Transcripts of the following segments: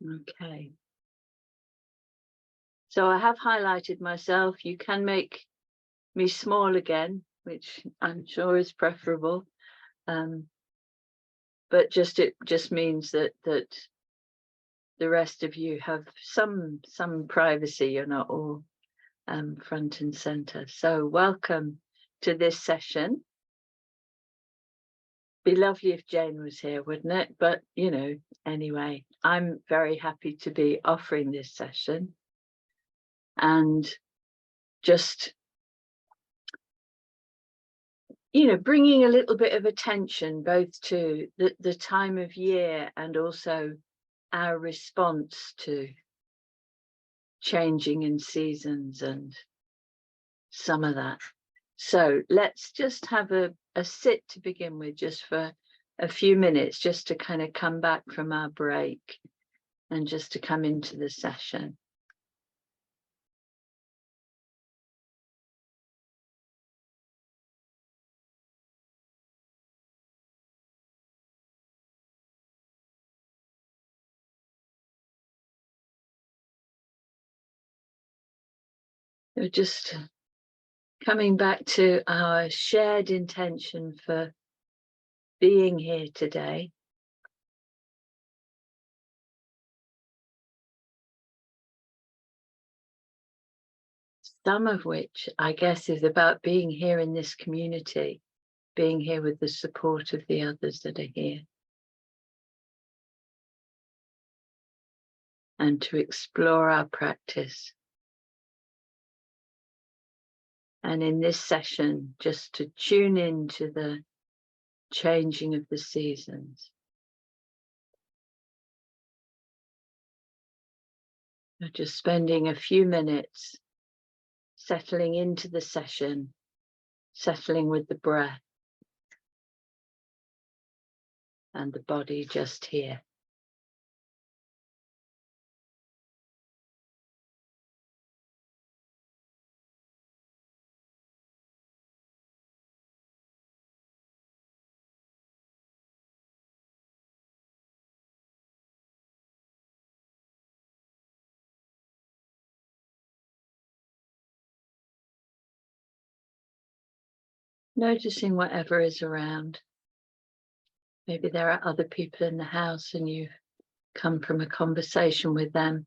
Okay. So I have highlighted myself. You can make me small again, which I'm sure is preferable. But it just means that the rest of you have some privacy. You're not all front and center. So welcome to this session. Be lovely if Jane was here, wouldn't it? But anyway, I'm very happy to be offering this session and just bringing a little bit of attention both to the time of year and also our response to changing in seasons and some of that. So let's just have a sit to begin with, just for a few minutes, just to kind of come back from our break and just to come into the session. We're just coming back to our shared intention for being here today. Some of which, I guess, is about being here in this community, being here with the support of the others that are here. And to explore our practice. And in this session, just to tune into the changing of the seasons. Just spending a few minutes settling into the session, settling with the breath and the body just here. Noticing whatever is around. Maybe there are other people in the house and you've come from a conversation with them.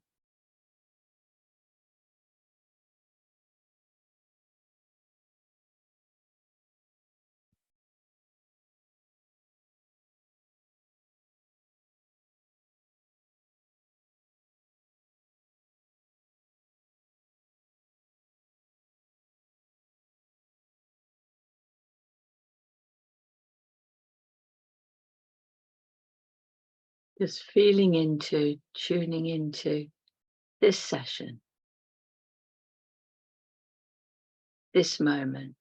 Just feeling into, tuning into this session, this moment,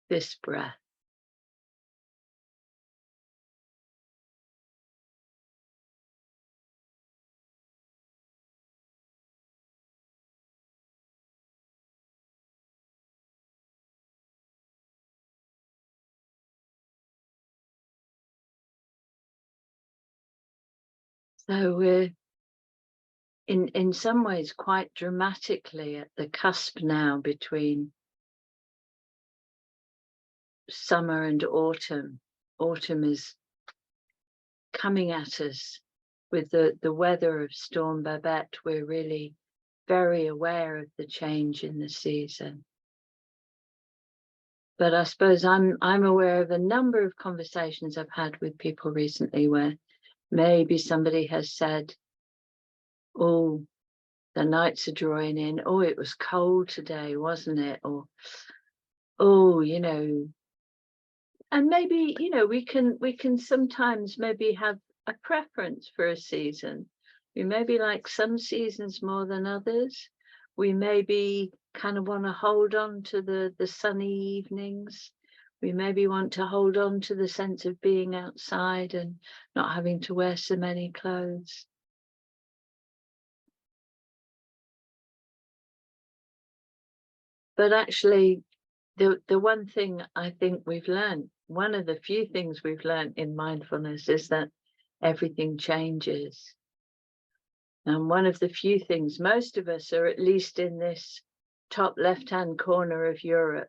this breath. So we're in some ways quite dramatically at the cusp now between summer and autumn. Autumn is coming at us with the weather of Storm Babette. We're really very aware of the change in the season. But I suppose I'm aware of a number of conversations I've had with people recently where maybe somebody has said, oh, the nights are drawing in. Oh, it was cold today, wasn't it? Or, oh, and maybe, we can sometimes maybe have a preference for a season. We maybe like some seasons more than others. We maybe kind of want to hold on to the sunny evenings. We maybe want to hold on to the sense of being outside and not having to wear so many clothes. But actually, the one thing I think we've learned one of the few things we've learned in mindfulness is that everything changes. And one of the few things, most of us are at least in this top left-hand corner of Europe.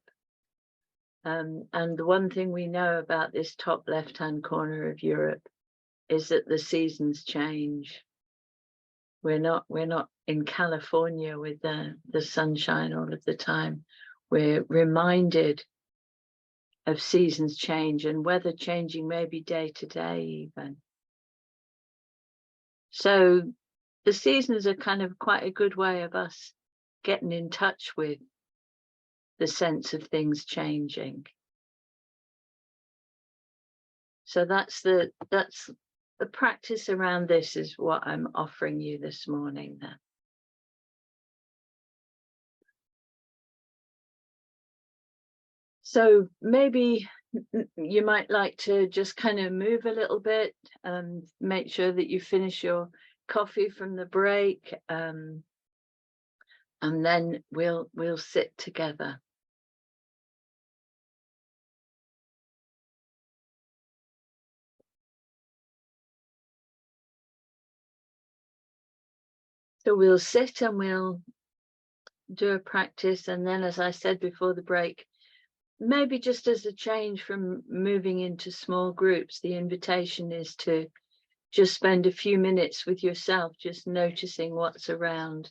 And the one thing we know about this top left-hand corner of Europe is that the seasons change. We're not in California with the sunshine all of the time. We're reminded of seasons change and weather changing maybe day to day even. So the seasons are kind of quite a good way of us getting in touch with the sense of things changing. So that's the practice around this is what I'm offering you this morning then. So maybe you might like to just kind of move a little bit and make sure that you finish your coffee from the break, and then we'll sit together. So we'll sit and we'll do a practice, and then, as I said before the break, maybe just as a change from moving into small groups, the invitation is to just spend a few minutes with yourself, just noticing what's around,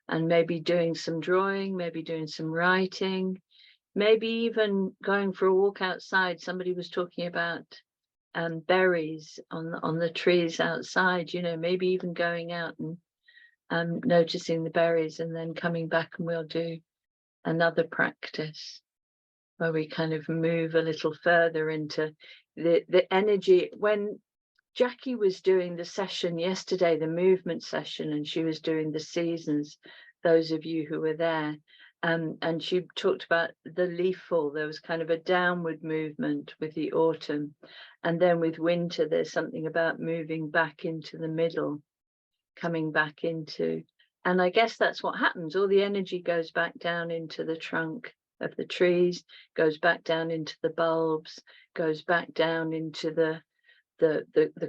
and maybe doing some drawing, maybe doing some writing, maybe even going for a walk outside. Somebody was talking about berries on the trees outside, maybe even going out and noticing the berries, and then coming back and we'll do another practice where we kind of move a little further into the energy. When Jackie was doing the session yesterday, the movement session, and she was doing the seasons, those of you who were there, and she talked about the leaf fall. There was kind of a downward movement with the autumn, and then with winter there's something about moving back into the middle, coming back into, and I guess that's what happens. All the energy goes back down into the trunk of the trees, goes back down into the bulbs, goes back down into the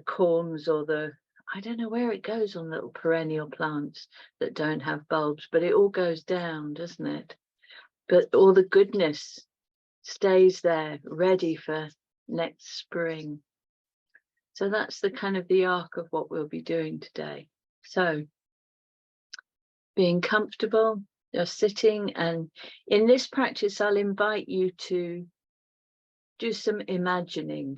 corms, or I don't know where it goes on little perennial plants that don't have bulbs, but it all goes down, doesn't it? But all the goodness stays there, ready for next spring. So that's the kind of the arc of what we'll be doing today. So being comfortable, just sitting, and in this practice I'll invite you to do some imagining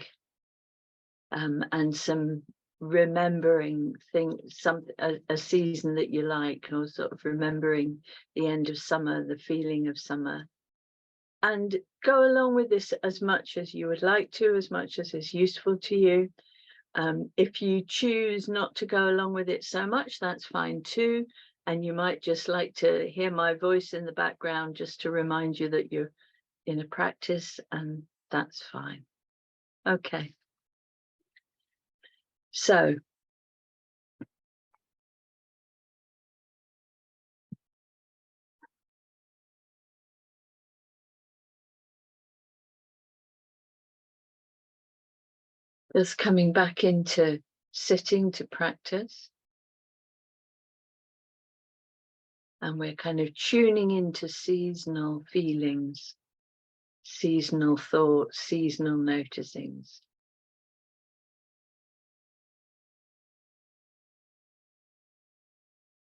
and some remembering things, a season that you like, or sort of remembering the end of summer, the feeling of summer, and go along with this as much as you would like to, as much as is useful to you. If you choose not to go along with it so much, that's fine too, and you might just like to hear my voice in the background just to remind you that you're in a practice, and that's fine. Okay. So just coming back into sitting to practice. And we're kind of tuning into seasonal feelings, seasonal thoughts, seasonal noticings.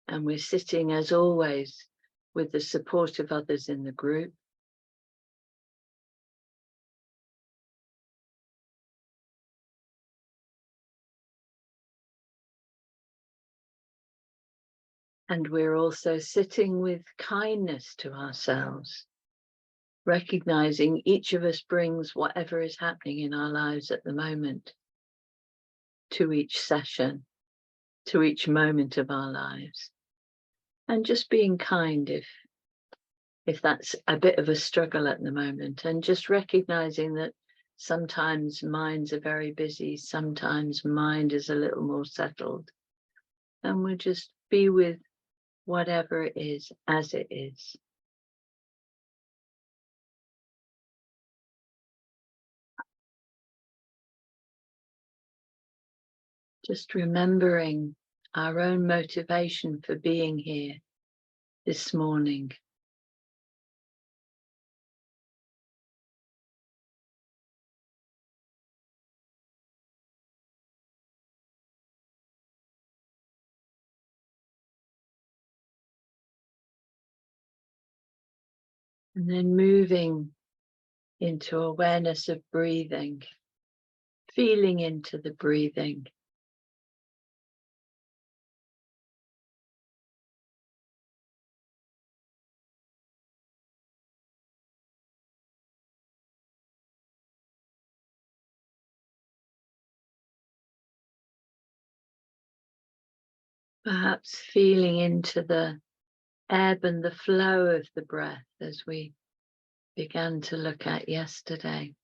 And we're sitting, as always, with the support of others in the group. And we're also sitting with kindness to ourselves, recognizing each of us brings whatever is happening in our lives at the moment to each session, to each moment of our lives. And just being kind if that's a bit of a struggle at the moment, and just recognizing that sometimes minds are very busy, sometimes mind is a little more settled, and we'll just be with whatever it is as it is. Just remembering our own motivation for being here this morning. And then moving into awareness of breathing, feeling into the breathing. Perhaps feeling into the ebb and the flow of the breath as we began to look at yesterday.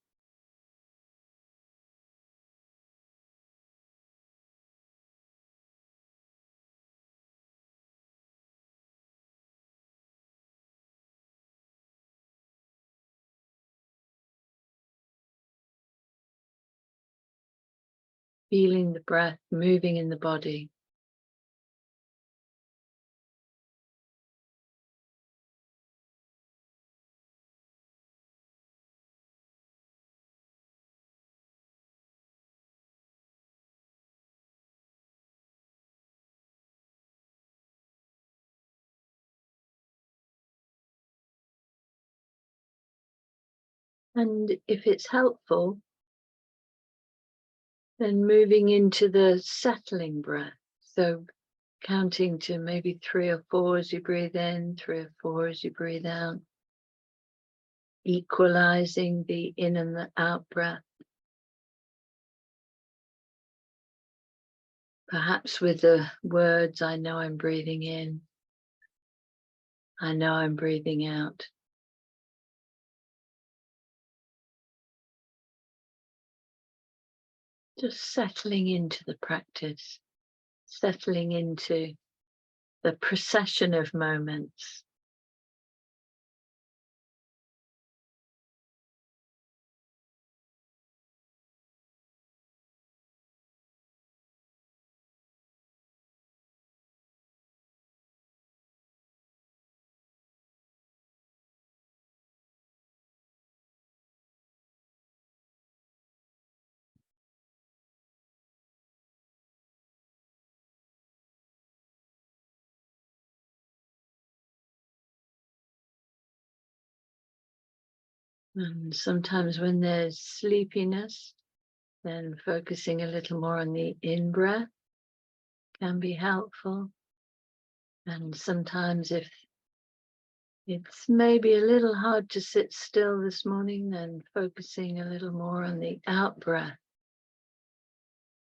Feeling the breath moving in the body. And if it's helpful, then moving into the settling breath. So counting to maybe 3 or 4 as you breathe in, 3 or 4 as you breathe out. Equalizing the in and the out breath. Perhaps with the words, I know I'm breathing in. I know I'm breathing out. Just settling into the practice, settling into the procession of moments. And sometimes when there's sleepiness, then focusing a little more on the in-breath can be helpful. And sometimes if it's maybe a little hard to sit still this morning, then focusing a little more on the out-breath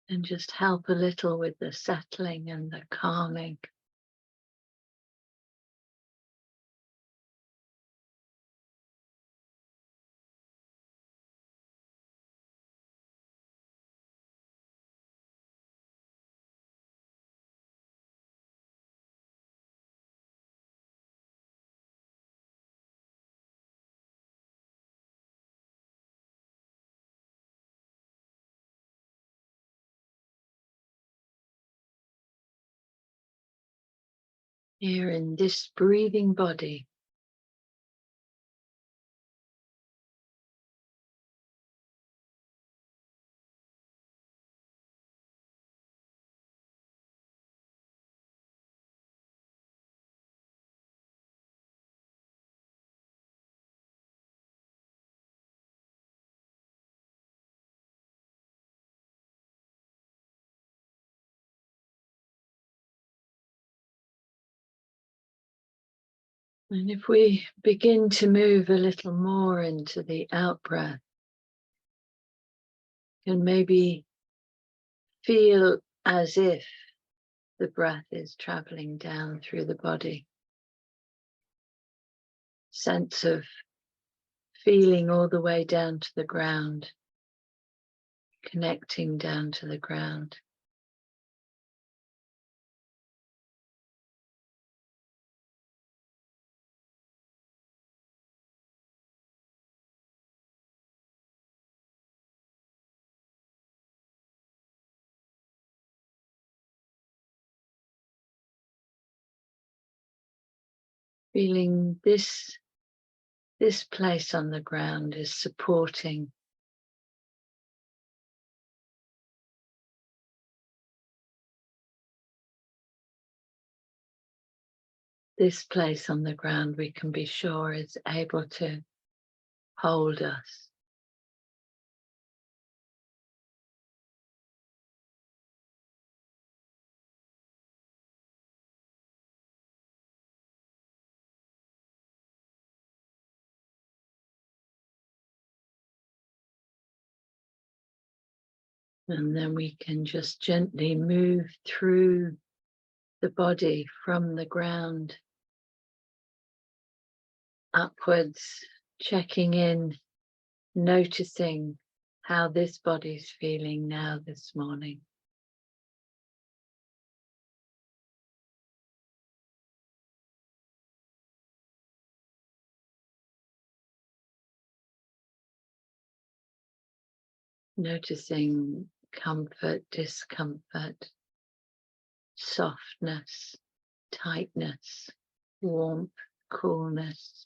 and just help a little with the settling and the calming. Here in this breathing body. And if we begin to move a little more into the out breath, and maybe feel as if the breath is traveling down through the body. Sense of feeling all the way down to the ground, connecting down to the ground. feeling this place on the ground is supporting. This place on the ground, we can be sure, is able to hold us. And then we can just gently move through the body from the ground upwards, checking in, noticing how this body's feeling now this morning. Noticing comfort, discomfort, softness, tightness, warmth, coolness.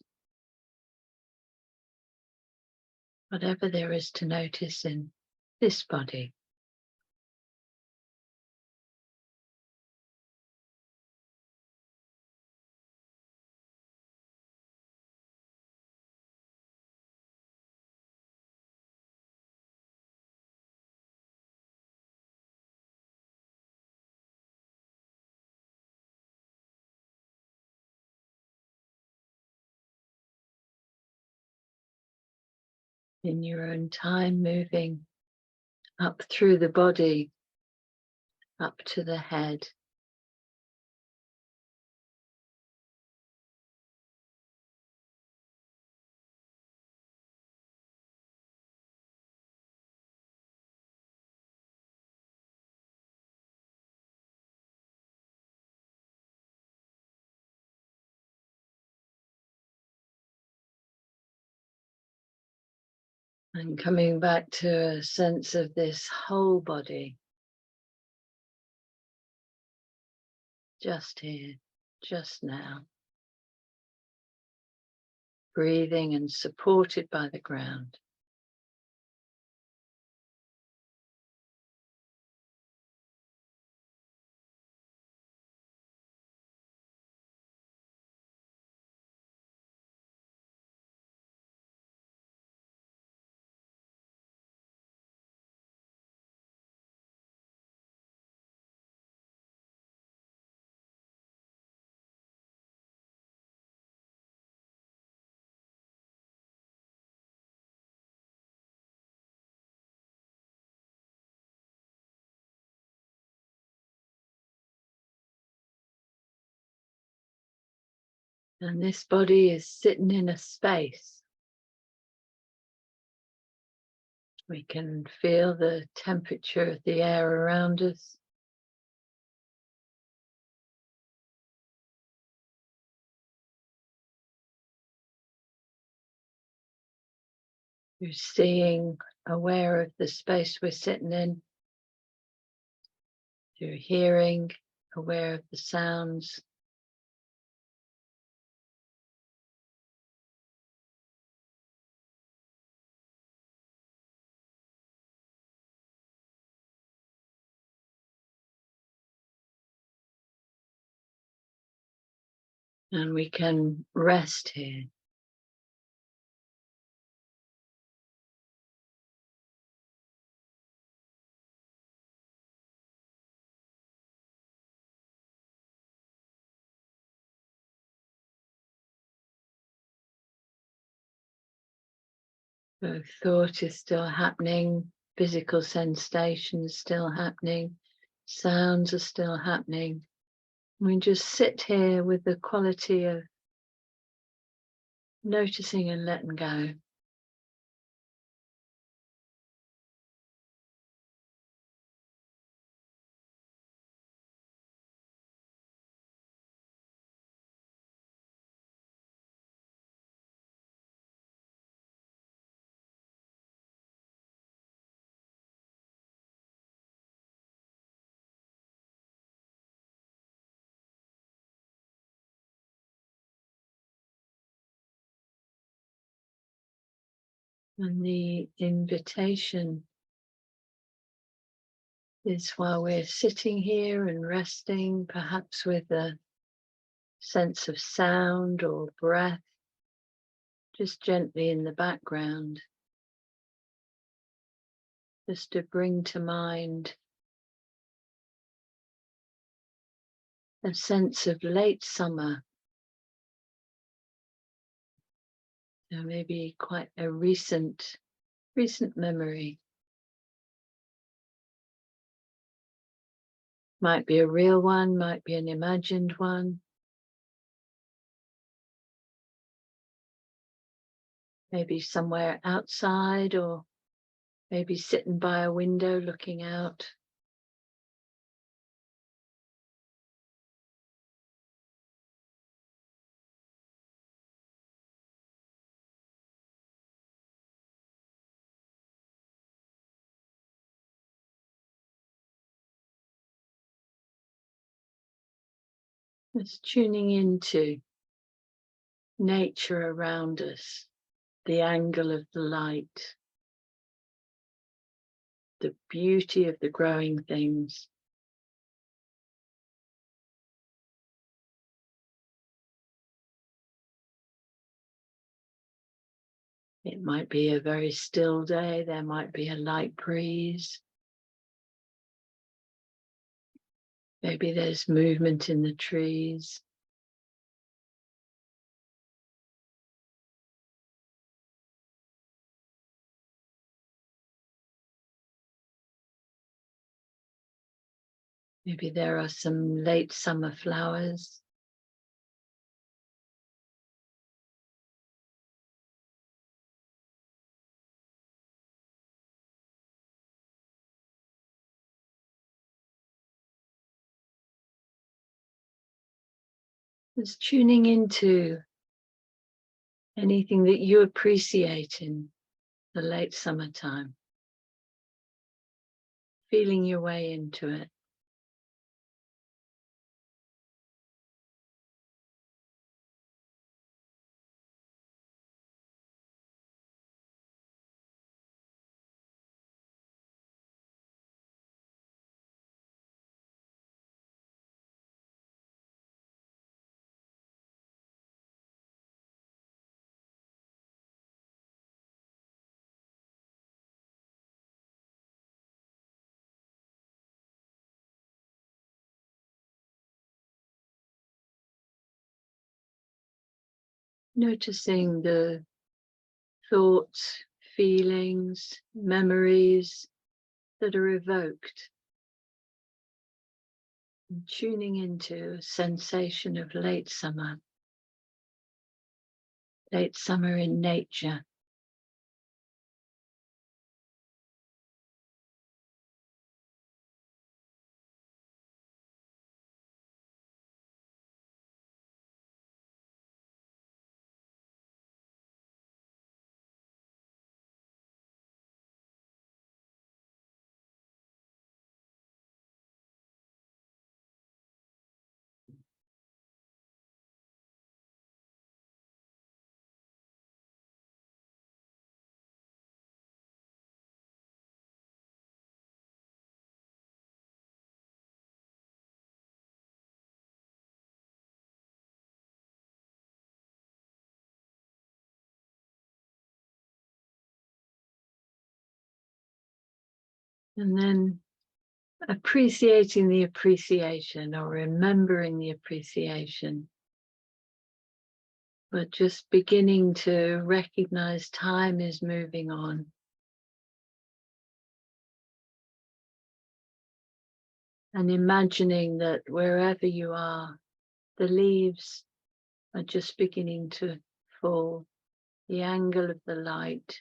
Whatever there is to notice in this body. In your own time, moving up through the body, up to the head. And coming back to a sense of this whole body, just here, just now, breathing and supported by the ground. And this body is sitting in a space. We can feel the temperature of the air around us. You're seeing, aware of the space we're sitting in. You're hearing, aware of the sounds. And we can rest here. So thought is still happening, physical sensations still happening, sounds are still happening. We just sit here with the quality of noticing and letting go. And the invitation is, while we're sitting here and resting, perhaps with a sense of sound or breath, just gently in the background, just to bring to mind a sense of late summer. So maybe quite a recent memory. Might be a real one, might be an imagined one. Maybe somewhere outside, or maybe sitting by a window looking out. Just tuning into nature around us, the angle of the light, the beauty of the growing things. It might be a very still day, there might be a light breeze. Maybe there's movement in the trees. Maybe there are some late summer flowers. Just tuning into anything that you appreciate in the late summertime. Feeling your way into it. Noticing the thoughts, feelings, memories that are evoked. And tuning into a sensation of late summer in nature. And then appreciating the appreciation, or remembering the appreciation, but just beginning to recognize time is moving on. And imagining that wherever you are, the leaves are just beginning to fall, the angle of the light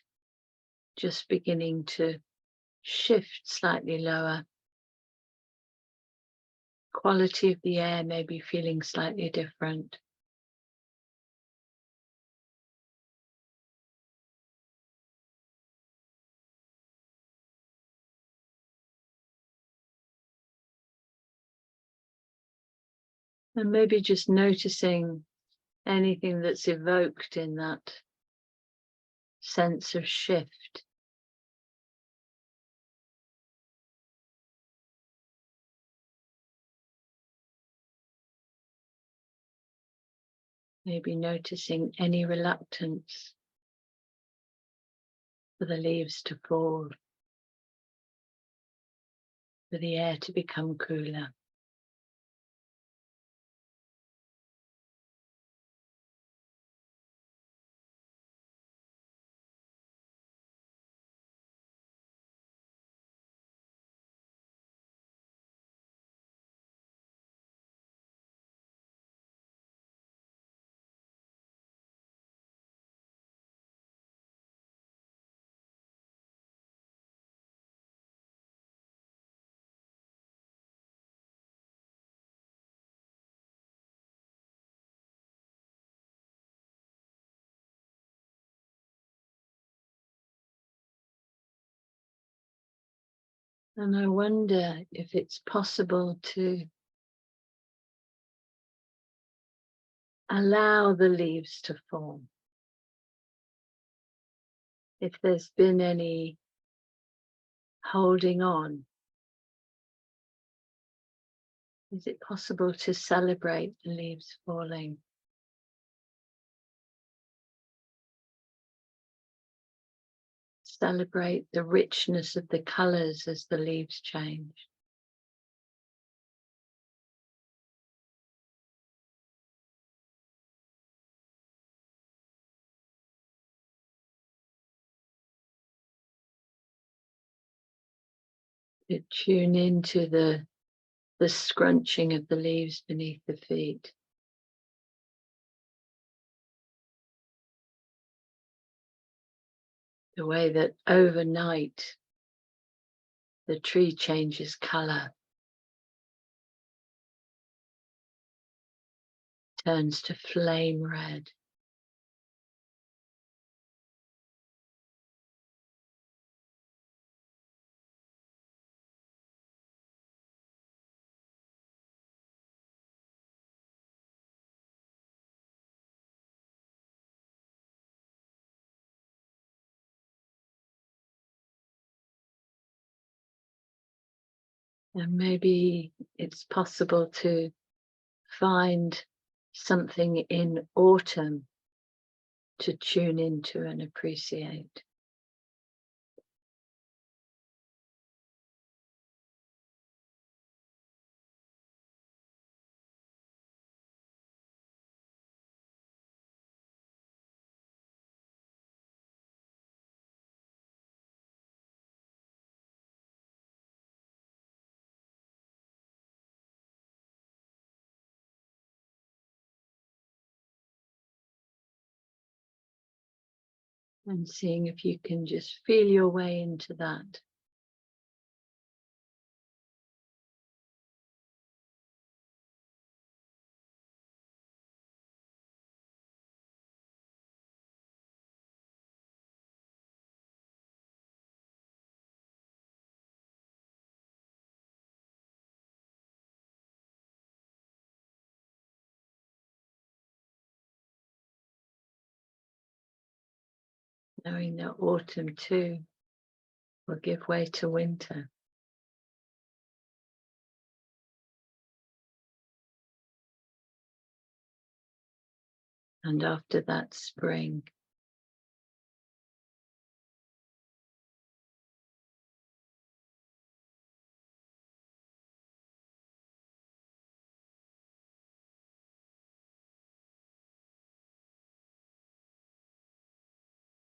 just beginning to shift slightly lower. Quality of the air may be feeling slightly different. And maybe just noticing anything that's evoked in that sense of shift. Maybe noticing any reluctance for the leaves to fall, for the air to become cooler. And I wonder if it's possible to allow the leaves to fall. If there's been any holding on, is it possible to celebrate the leaves falling? Celebrate the richness of the colours as the leaves change. To tune into the scrunching of the leaves beneath the feet. The way that overnight the tree changes colour, turns to flame red. And maybe it's possible to find something in autumn to tune into and appreciate. And seeing if you can just feel your way into that. Knowing that autumn too will give way to winter. And after that, spring.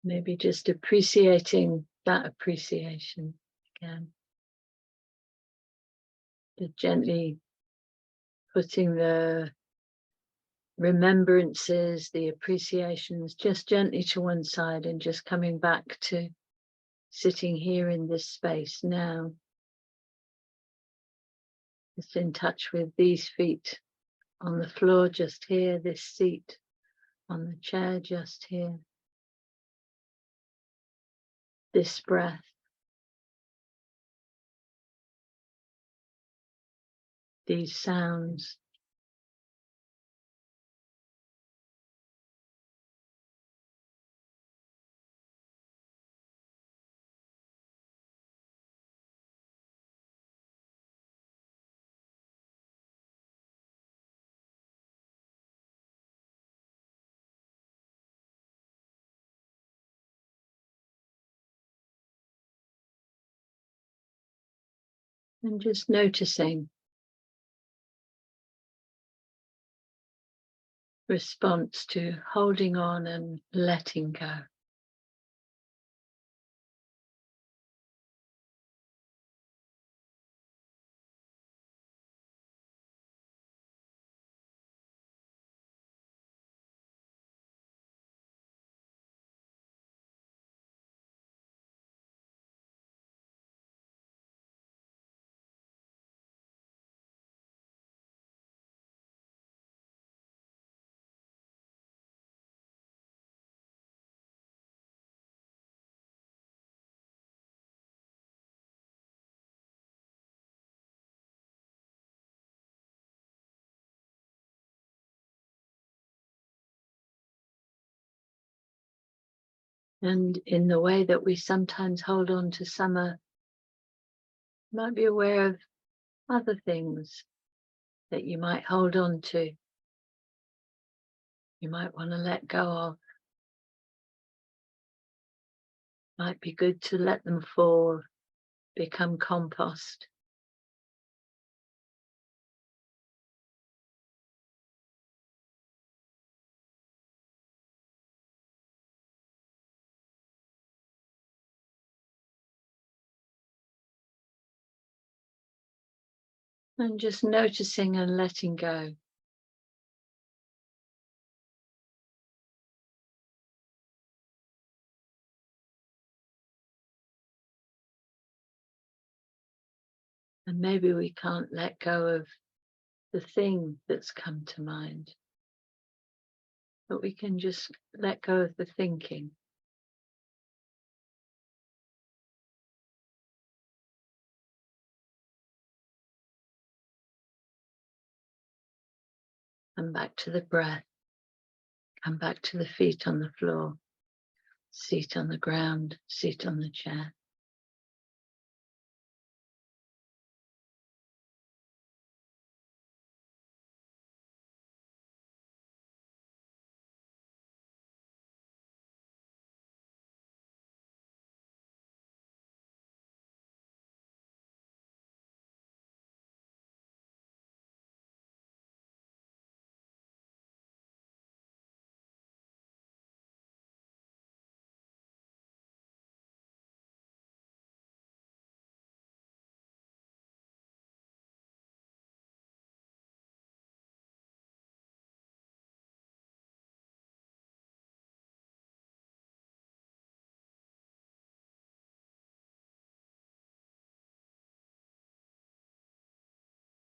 Maybe just appreciating that appreciation again. Just gently putting the remembrances, the appreciations, just gently to one side and just coming back to sitting here in this space now. Just in touch with these feet on the floor just here, this seat on the chair just here, this breath. These sounds. And just noticing response to holding on and letting go. And in the way that we sometimes hold on to summer, might be aware of other things that you might hold on to. You might want to let go of. Might be good to let them fall, become compost. And just noticing and letting go. And maybe we can't let go of the thing that's come to mind, but we can just let go of the thinking. Come back to the breath. Come back to the feet on the floor, seat on the ground, seat on the chair.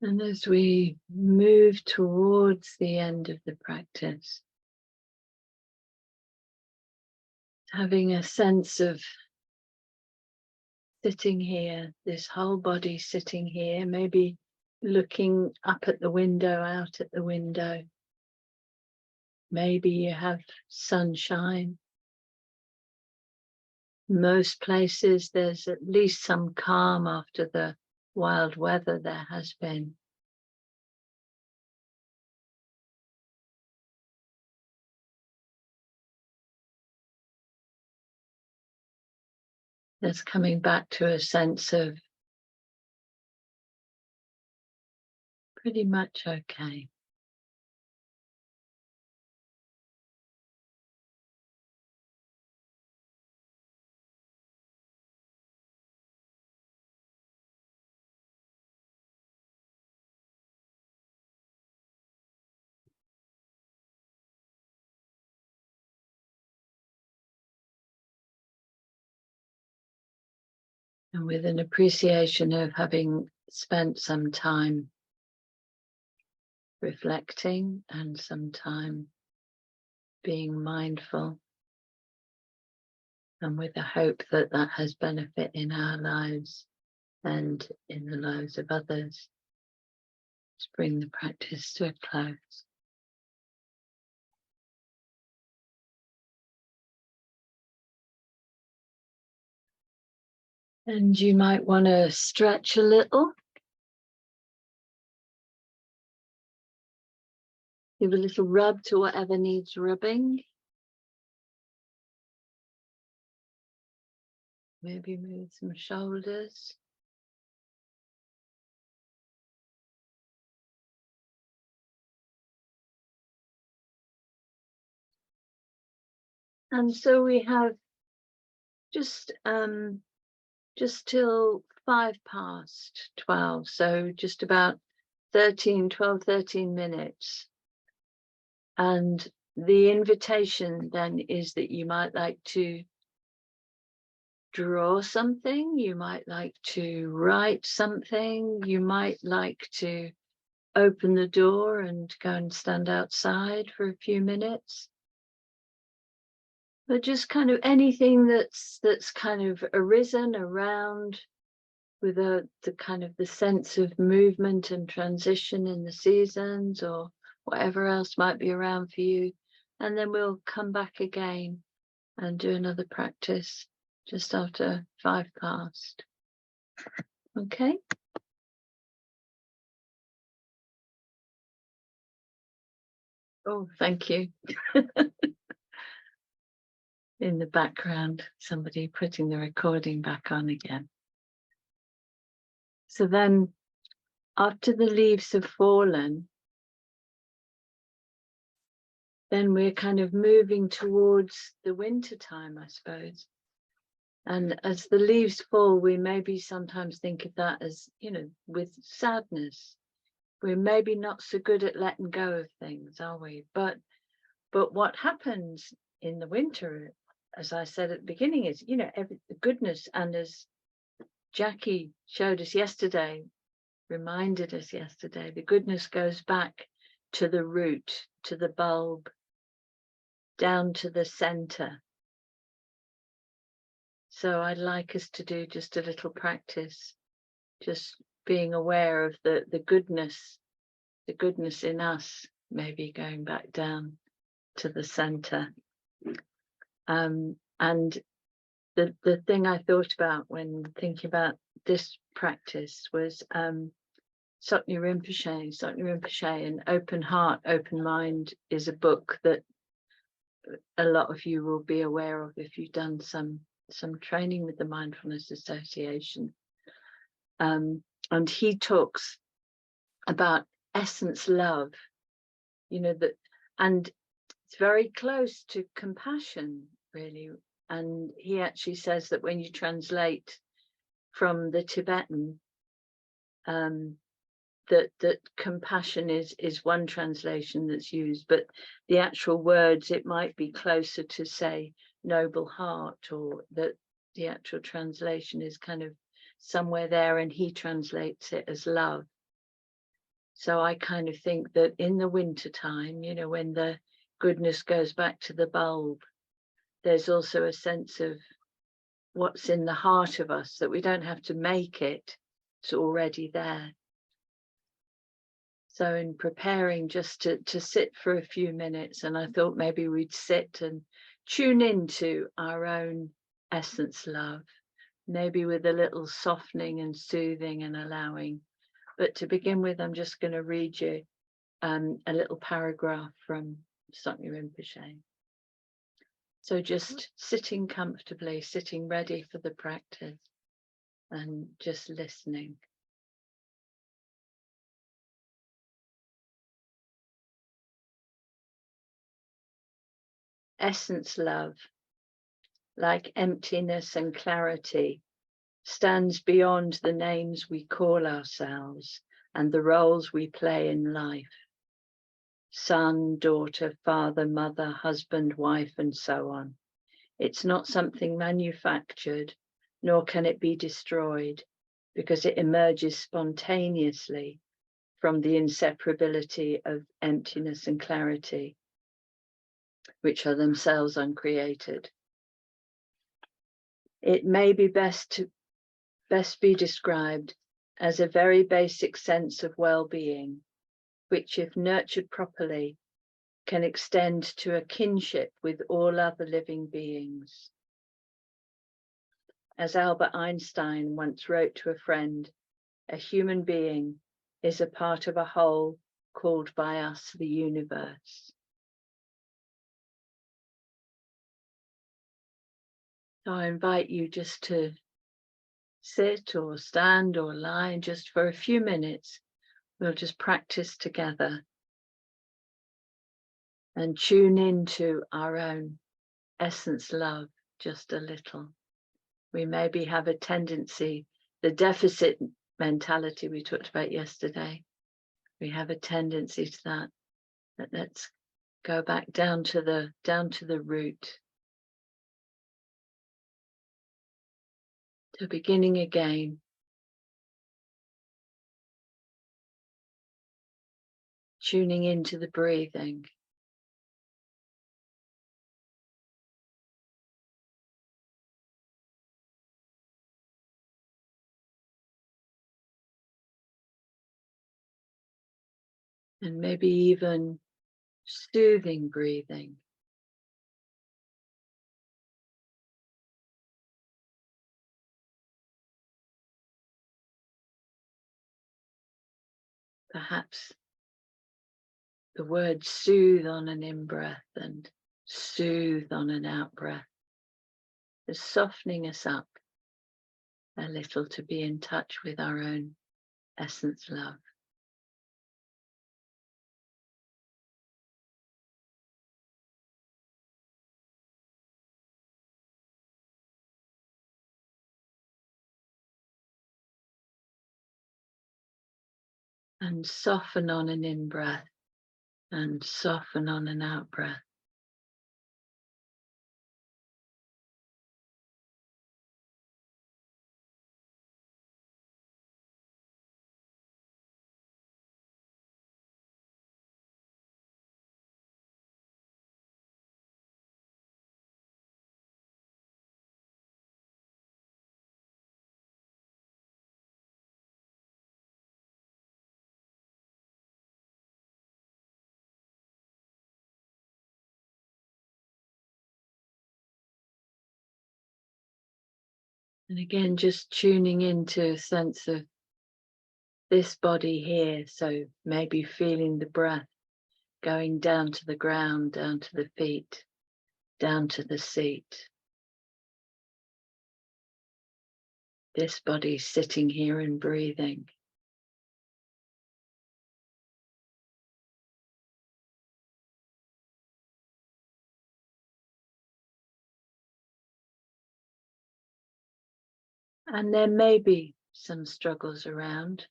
And as we move towards the end of the practice, having a sense of sitting here, this whole body sitting here, maybe looking up at the window, out at the window. Maybe you have sunshine. Most places there's at least some calm after the wild weather there has been. There's coming back to a sense of pretty much okay. And with an appreciation of having spent some time reflecting and some time being mindful, and with the hope that that has benefit in our lives and in the lives of others, let's bring the practice to a close. And you might want to stretch a little. Give a little rub to whatever needs rubbing. Maybe move some shoulders. And so we have just till 12:05, so just about 13 minutes. And the invitation then is that you might like to draw something, you might like to write something, you might like to open the door and go and stand outside for a few minutes. But just kind of anything that's kind of arisen around with the kind of the sense of movement and transition in the seasons, or whatever else might be around for you. And then we'll come back again and do another practice just after 5:05. Okay. Oh, thank you. In the background, somebody putting the recording back on again. So then, after the leaves have fallen, then we're kind of moving towards the winter time, I suppose. And as the leaves fall, we maybe sometimes think of that as, with sadness. We're maybe not so good at letting go of things, are we? But what happens in the winter, as I said at the beginning, is, the goodness, and as Jackie showed us yesterday, reminded us yesterday, the goodness goes back to the root, to the bulb, down to the center. So I'd like us to do just a little practice, just being aware of the goodness in us, maybe going back down to the center. And the thing I thought about when thinking about this practice was Soknya Rinpoche, and Open Heart, Open Mind is a book that a lot of you will be aware of if you've done some training with the Mindfulness Association. And he talks about essence love, that, and it's very close to compassion, really. And he actually says that when you translate from the Tibetan, that compassion is one translation that's used, but the actual words, it might be closer to, say, noble heart, or that the actual translation is kind of somewhere there, and he translates it as love. So I kind of think that in the winter time, when the goodness goes back to the bulb, there's also a sense of what's in the heart of us, that we don't have to make it, it's already there. So in preparing just to sit for a few minutes, and I thought maybe we'd sit and tune into our own essence love, maybe with a little softening and soothing and allowing. But to begin with, I'm just going to read you a little paragraph from Soknya Rinpoche. So just sitting comfortably, sitting ready for the practice, and just listening. Essence love, like emptiness and clarity, stands beyond the names we call ourselves and the roles we play in life. Son, daughter, father, mother, husband, wife, and so on. It's not something manufactured, nor can it be destroyed, because it emerges spontaneously from the inseparability of emptiness and clarity, which are themselves uncreated. It may be best be described as a very basic sense of well-being, which, if nurtured properly, can extend to a kinship with all other living beings. As Albert Einstein once wrote to a friend, a human being is a part of a whole called by us the universe. So I invite you just to sit or stand or lie, and just for a few minutes, we'll just practice together and tune into our own essence love just a little. We maybe have a tendency, the deficit mentality we talked about yesterday, we have a tendency to that. Let's go back down to the root. To beginning again. Tuning into the breathing. And maybe even soothing breathing. Perhaps the word soothe on an in-breath and soothe on an out-breath is softening us up a little to be in touch with our own essence love. And soften on an in-breath and soften on an out-breath. And again, just tuning into a sense of this body here. So maybe feeling the breath going down to the ground, down to the feet, down to the seat. This body sitting here and breathing. And there may be some struggles around.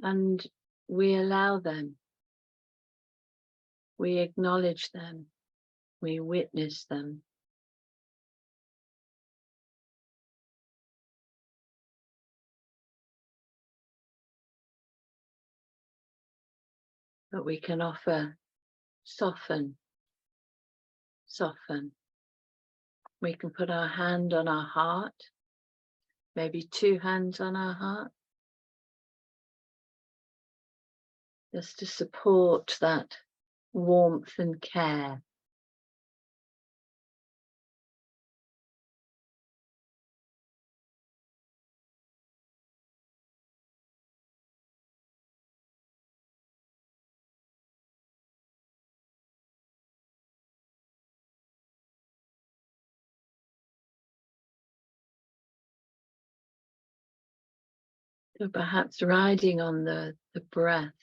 And we allow them. We acknowledge them. We witness them. But we can offer soften. We can put our hand on our heart, maybe two hands on our heart, just to support that warmth and care. So perhaps riding on the breath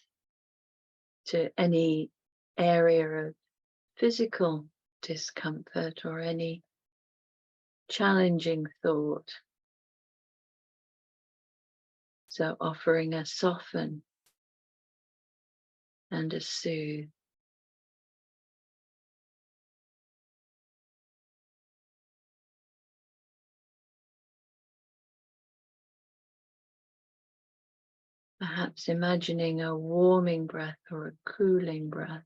to any area of physical discomfort or any challenging thought. So offering a soften and a soothe. Perhaps imagining a warming breath or a cooling breath.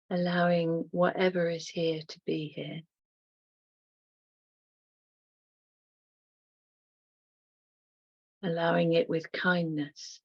Allowing whatever is here to be here. Allowing it with kindness.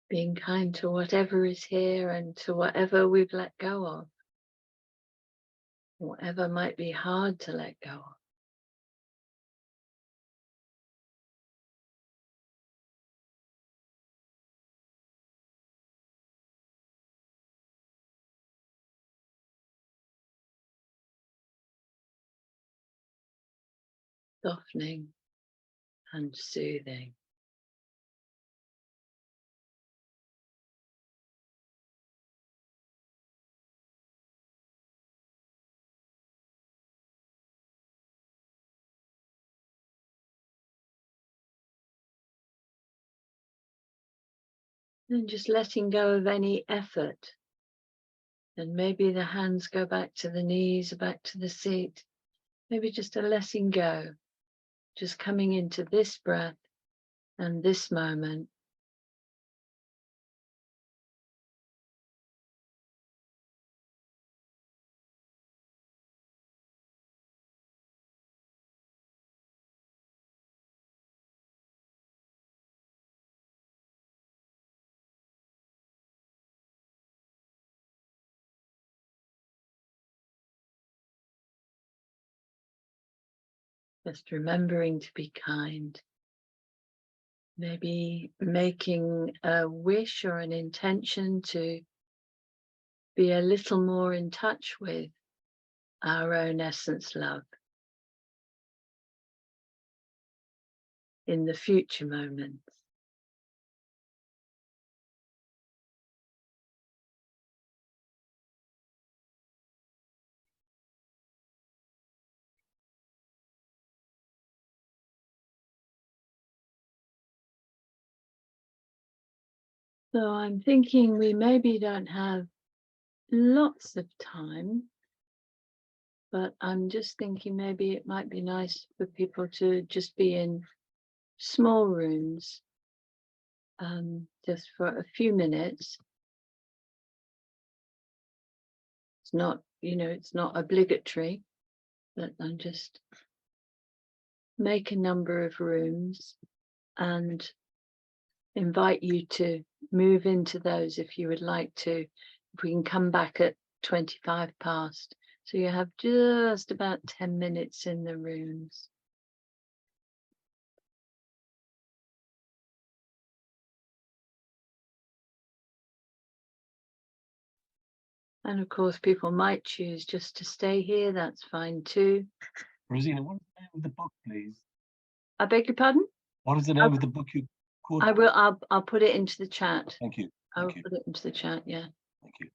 Being kind to whatever is here and to whatever we've let go of. Whatever might be hard to let go of. Softening and soothing. And just letting go of any effort. And maybe the hands go back to the knees, back to the seat. Maybe just a letting go. Just coming into this breath and this moment. Just remembering to be kind. Maybe making a wish or an intention to be a little more in touch with our own essence love in the future moments. So I'm thinking we maybe don't have lots of time, but I'm just thinking maybe it might be nice for people to just be in small rooms, just for a few minutes. It's not, it's not obligatory, but I'm just make a number of rooms and invite you to move into those if you would like to. If we can come back at 25 past, so you have just about 10 minutes in the rooms. And of course, people might choose just to stay here. That's fine too. Rosina, what is the name of the book, please? I beg your pardon? What is the name of the book you quoted? I will. I'll put it into the chat. Thank you. I will put it into the chat. Yeah. Thank you.